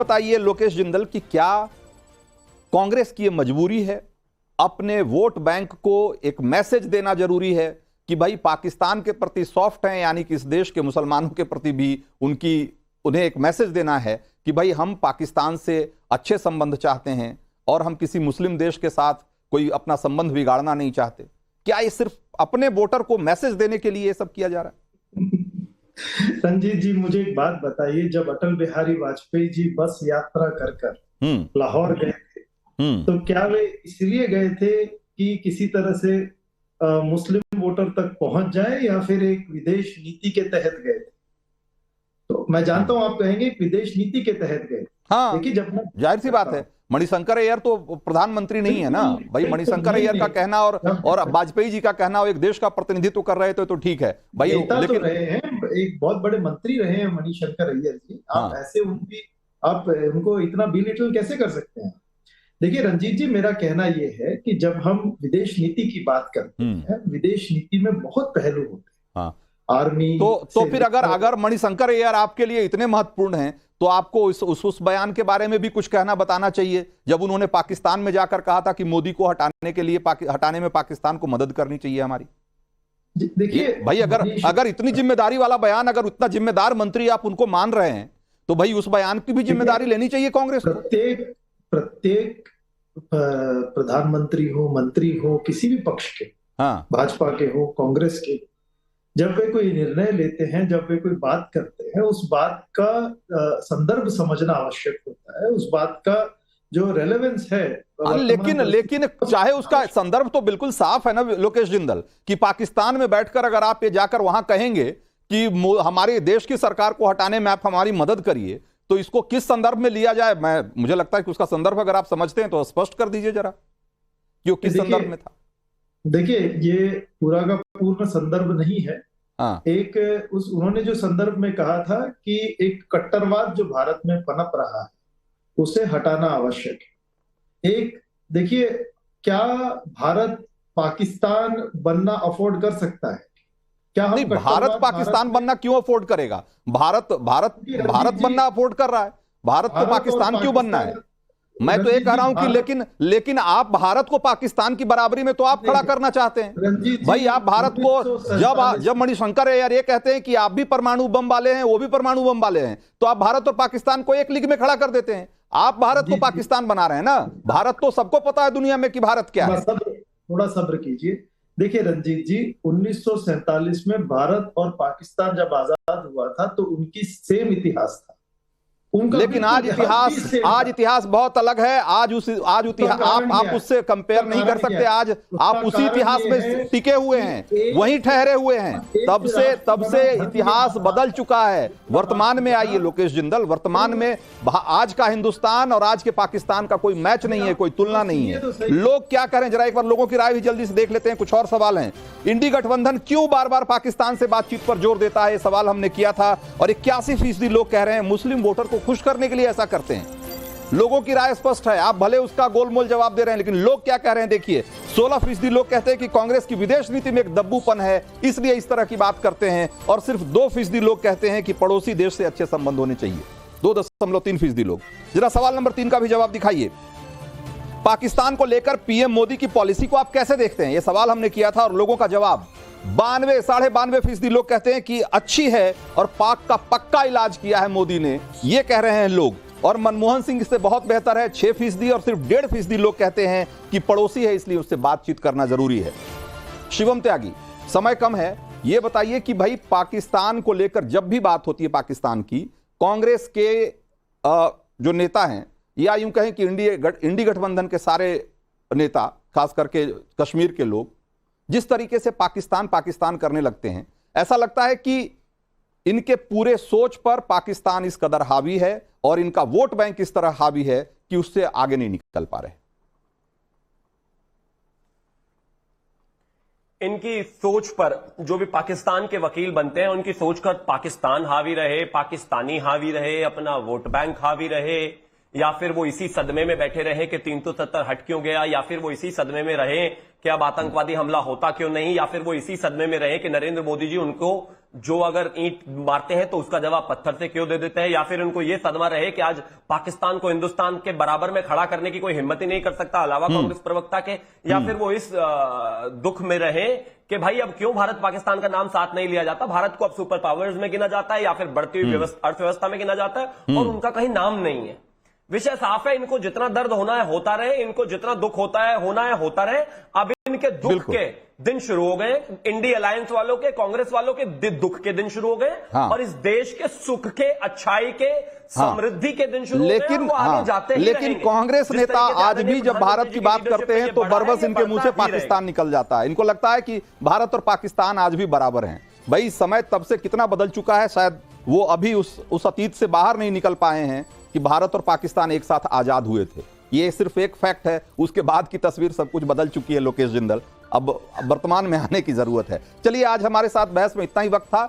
बताइए लोकेश जिंदल कि क्या कांग्रेस की यह मजबूरी है, अपने वोट बैंक को एक मैसेज देना जरूरी है कि भाई पाकिस्तान के प्रति सॉफ्ट हैं, यानी कि इस देश के मुसलमानों के प्रति भी उन्हें एक मैसेज देना है कि भाई हम पाकिस्तान से अच्छे संबंध चाहते हैं और हम किसी मुस्लिम देश के साथ कोई अपना संबंध बिगाड़ना नहीं चाहते। क्या ये सिर्फ अपने वोटर को मैसेज देने के लिए ये सब किया जा रहा है? रंजीत जी, मुझे एक बात बताइए, जब अटल बिहारी वाजपेयी जी बस यात्रा कर लाहौर गए थे, तो क्या वे इसलिए गए थे कि किसी तरह से मुस्लिम वोटर तक पहुंच जाए या फिर एक विदेश नीति के तहत गए थे? तो मैं जानता हूं आप कहेंगे विदेश नीति के तहत गए। हाँ, देखिए, जब जाहिर सी बात है, मणिशंकर अय्यर तो प्रधानमंत्री नहीं है ना भाई। मणिशंकर अय्यर का कहना और वाजपेयी जी का कहना, एक देश का प्रतिनिधित्व कर रहे थे तो ठीक है भाई, लेकिन तो रहे हैं, एक बहुत बड़े मंत्री रहे हैं मणिशंकर अय्यर जी। आप ऐसे आप उनको इतना बिलिटल कैसे कर सकते हैं? देखिए रंजीत जी, मेरा कहना यह है कि जब हम विदेश नीति की बात करते हैं, विदेश नीति में बहुत पहलू होते हैं। आर्मी तो फिर अगर मणिशंकर अय्यर आपके लिए इतने महत्वपूर्ण हैं तो आपको उस बयान के बारे में भी कुछ कहना बताना चाहिए, जब उन्होंने पाकिस्तान में जाकर कहा था कि मोदी को हटाने में पाकिस्तान को मदद करनी चाहिए हमारी। देखिए भाई, अगर इतनी जिम्मेदारी वाला बयान, अगर उतना जिम्मेदार मंत्री आप उनको मान रहे हैं तो भाई उस बयान की भी जिम्मेदारी लेनी चाहिए कांग्रेस को। प्रत्येक प्रधानमंत्री हो, मंत्री हो, किसी भी पक्ष के, भाजपा के हो, कांग्रेस के, जब वे कोई निर्णय लेते हैं, जब वे कोई बात करते हैं, उस बात का संदर्भ समझना आवश्यक होता है, उस बात का जो रेलेवेंस है। लेकिन चाहे उसका संदर्भ तो बिल्कुल साफ है ना लोकेश जिंदल, कि पाकिस्तान में बैठकर अगर आप ये जाकर वहां कहेंगे कि हमारे देश की सरकार को हटाने में आप हमारी मदद करिए, तो इसको किस संदर्भ में लिया जाए? मुझे लगता है कि उसका संदर्भ अगर आप समझते हैं तो स्पष्ट कर दीजिए जरा कि वो किस संदर्भ में था। देखिए, ये पूरा का पूर्ण संदर्भ नहीं है। उन्होंने जो संदर्भ में कहा था कि एक कट्टरवाद जो भारत में पनप रहा है उसे हटाना आवश्यक है। देखिए, क्या भारत पाकिस्तान बनना अफोर्ड कर सकता है? क्या हम नहीं, भारत पाकिस्तान बनना क्यों अफोर्ड करेगा? भारत बनना अफोर्ड कर रहा है, भारत को पाकिस्तान क्यों बनना है? मैं तो ये कह रहा हूं कि लेकिन आप भारत को पाकिस्तान की बराबरी में तो आप खड़ा करना चाहते हैं भाई। आप भारत को जब मणिशंकर अय्यर ये कहते हैं कि आप भी परमाणु बम वाले हैं, वो भी परमाणु बम वाले हैं, तो आप भारत और पाकिस्तान को एक लीग में खड़ा कर देते हैं। आप भारत को पाकिस्तान बना रहे हैं ना। भारत तो सबको पता है दुनिया में कि भारत क्या है। थोड़ा सब्र कीजिए। देखिए रंजीत जी, 1947 में भारत और पाकिस्तान जब आजाद हुआ था तो उनकी सेम इतिहास था, लेकिन आज इतिहास बहुत अलग है। आप उससे कंपेयर नहीं कर सकते। आज आप उसी इतिहास में टिके हुए हैं, वहीं ठहरे हुए हैं। तब से इतिहास बदल चुका है। वर्तमान में आइए लोकेश जिंदल, वर्तमान में आज का हिंदुस्तान और आज के पाकिस्तान का कोई मैच नहीं है, कोई तुलना नहीं है। लोग क्या करें, जरा एक बार लोगों की राय भी जल्दी से देख लेते हैं। कुछ और सवाल हैं। इंडी गठबंधन क्यों बार बार पाकिस्तान से बातचीत पर जोर देता है, सवाल हमने किया था, और 81% लोग कह रहे हैं मुस्लिम वोटर को खुश करने के लिए ऐसा करते हैं। लोगों की राय स्पष्ट है, आप भले उसका गोलमोल जवाब दे रहे हैं, लेकिन लोग क्या कह रहे हैं देखिए। 16% लोग कहते हैं कि कांग्रेस की विदेश नीति में एक दब्बूपन है, इसलिए इस तरह की बात करते हैं, और सिर्फ 2% लोग कहते हैं कि पड़ोसी देश से अच्छे संबंध होने चाहिए। 2.3% लोग। जरा सवाल नंबर 3 का भी जवाब दिखाइए। पाकिस्तान को लेकर पीएम मोदी की पॉलिसी को आप कैसे देखते हैं? यह सवाल हमने किया था और लोगों का जवाब 92-92.5% लोग कहते हैं कि अच्छी है और पाक का पक्का इलाज किया है मोदी ने, ये कह रहे हैं लोग। और मनमोहन सिंह इससे बहुत बेहतर है 6%, और सिर्फ 1.5% लोग कहते हैं कि पड़ोसी है इसलिए उससे बातचीत करना जरूरी है। शिवम त्यागी, समय कम है, ये बताइए कि भाई पाकिस्तान को लेकर जब भी बात होती है पाकिस्तान की, कांग्रेस के जो नेता हैं, या यूं कहें कि इंडी गठबंधन के सारे नेता, खास करके कश्मीर के लोग, जिस तरीके से पाकिस्तान करने लगते हैं, ऐसा लगता है कि इनके पूरे सोच पर पाकिस्तान इस कदर हावी है और इनका वोट बैंक इस तरह हावी है कि उससे आगे नहीं निकल पा रहे। इनकी सोच पर जो भी पाकिस्तान के वकील बनते हैं, उनकी सोच पर पाकिस्तान हावी रहे, पाकिस्तानी हावी रहे, अपना वोट बैंक हावी रहे, या फिर वो इसी सदमे में बैठे रहे कि 370 हट क्यों गया, या फिर वो इसी सदमे में रहे कि अब आतंकवादी हमला होता क्यों नहीं, या फिर वो इसी सदमे में रहे कि नरेंद्र मोदी जी उनको जो अगर ईंट मारते हैं तो उसका जवाब पत्थर से क्यों दे देते हैं, या फिर उनको ये सदमा रहे कि आज पाकिस्तान को हिंदुस्तान के बराबर में खड़ा करने की कोई हिम्मत ही नहीं कर सकता अलावा कांग्रेस प्रवक्ता के, या फिर वो इस दुख में रहे कि भाई अब क्यों भारत पाकिस्तान का नाम साथ नहीं लिया जाता, भारत को अब सुपर पावर्स में गिना जाता है या फिर बढ़ती हुई अर्थव्यवस्था में गिना जाता है और उनका कहीं नाम नहीं है। विषय साफ है, इनको जितना दर्द होना है होता रहे, इनको जितना दुख होना है होता रहे। अब इनके दुख के दिन शुरू हो गए, इंडिया अलायंस वालों के, कांग्रेस वालों के दुख के दिन शुरू हो गए, और इस देश के सुख के, अच्छाई के, समृद्धि के दिन शुरू हो गए। लेकिन आगे जाते ही लेकिन कांग्रेस नेता आज भी जब भारत की बात करते हैं तो बरबस इनके मुंह से पाकिस्तान निकल जाता है। इनको लगता है कि भारत और पाकिस्तान आज भी बराबर हैं। भाई समय तब से कितना बदल चुका है, शायद वो अभी उस अतीत से बाहर नहीं निकल पाए हैं कि भारत और पाकिस्तान एक साथ आजाद हुए थे। ये सिर्फ एक फैक्ट है, उसके बाद की तस्वीर सब कुछ बदल चुकी है लोकेश जिंदल। अब वर्तमान में आने की जरूरत है। चलिए, आज हमारे साथ बहस में इतना ही वक्त था।